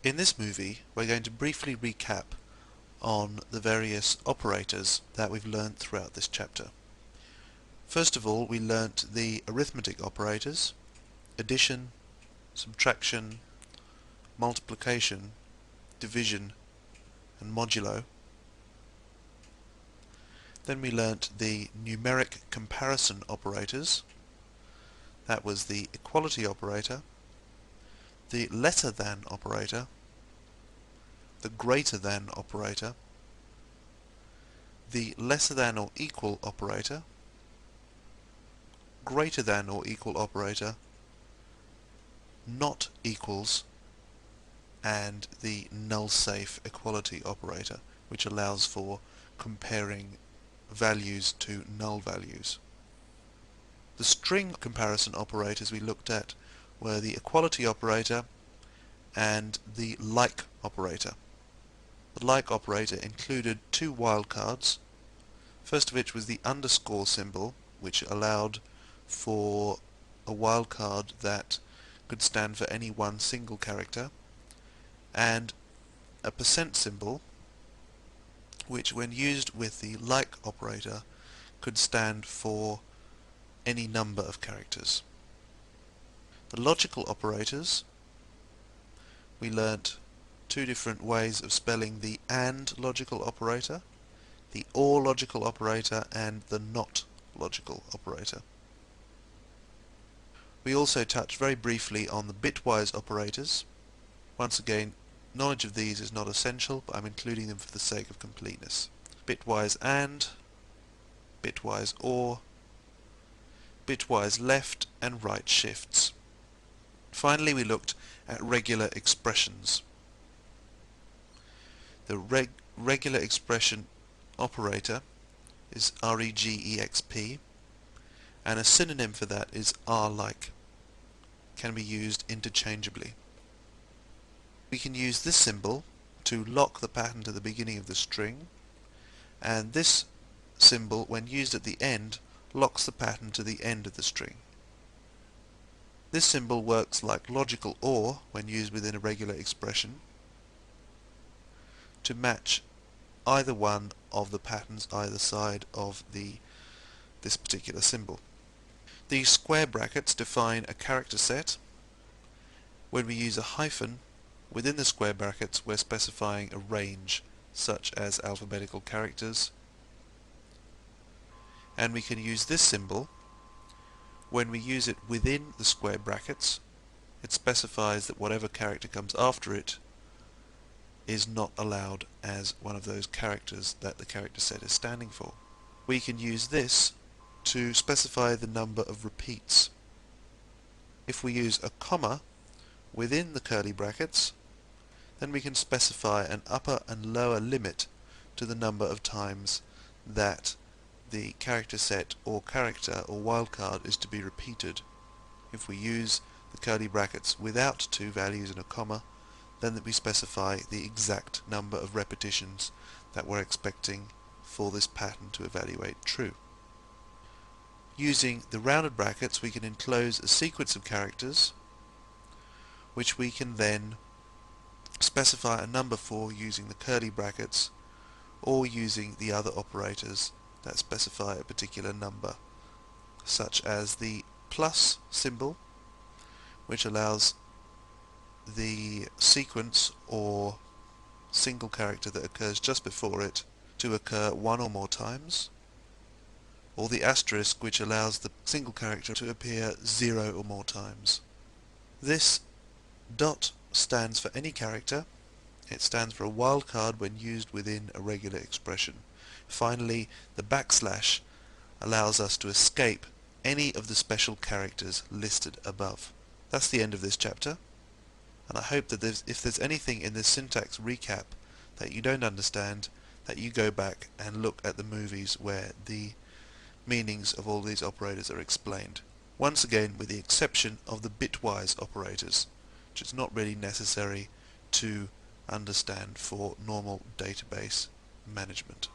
In this movie, we're going to briefly recap on the various operators that we've learnt throughout this chapter. First of all, we learnt the arithmetic operators: addition, subtraction, multiplication, division, and modulo. Then we learnt the numeric comparison operators. That was the equality operator, the lesser than operator, the greater than operator, the lesser than or equal operator, greater than or equal operator, not equals, and the null-safe equality operator, which allows for comparing values to null values. The string comparison operators we looked at were the equality operator and the like operator. The like operator included two wildcards, first of which was the underscore symbol, which allowed for a wildcard that could stand for any one single character, and a percent symbol, which when used with the like operator could stand for any number of characters. The logical operators, we learnt two different ways of spelling the AND logical operator, the OR logical operator, and the NOT logical operator. We also touched very briefly on the bitwise operators. Once again, knowledge of these is not essential, but I'm including them for the sake of completeness. Bitwise AND, bitwise OR, bitwise left and right shifts. Finally, we looked at regular expressions. The regular expression operator is REGEXP, and a synonym for that is R-like. Can be used interchangeably. We can use this symbol to lock the pattern to the beginning of the string, and this symbol, when used at the end, locks the pattern to the end of the string. This symbol works like logical OR when used within a regular expression to match either one of the patterns either side of this particular symbol. These square brackets define a character set. When we use a hyphen within the square brackets, we're specifying a range, such as alphabetical characters. And we can use this symbol when we use it within the square brackets. It specifies that whatever character comes after it is not allowed as one of those characters that the character set is standing for. We can use this to specify the number of repeats. If we use a comma within the curly brackets, then we can specify an upper and lower limit to the number of times that the character set or character or wildcard is to be repeated. If we use the curly brackets without two values and a comma, then we specify the exact number of repetitions that we're expecting for this pattern to evaluate true. Using the rounded brackets, we can enclose a sequence of characters which we can then specify a number for using the curly brackets or using the other operators that specify a particular number, such as the plus symbol, which allows the sequence or single character that occurs just before it to occur one or more times, or the asterisk, which allows the single character to appear 0 or more times. This dot stands for any character. It stands for a wildcard when used within a regular expression. Finally, the backslash allows us to escape any of the special characters listed above. That's the end of this chapter, and I hope that if there's anything in this syntax recap that you don't understand, that you go back and look at the movies where the meanings of all these operators are explained. Once again, with the exception of the bitwise operators, which is not really necessary to understand for normal database management.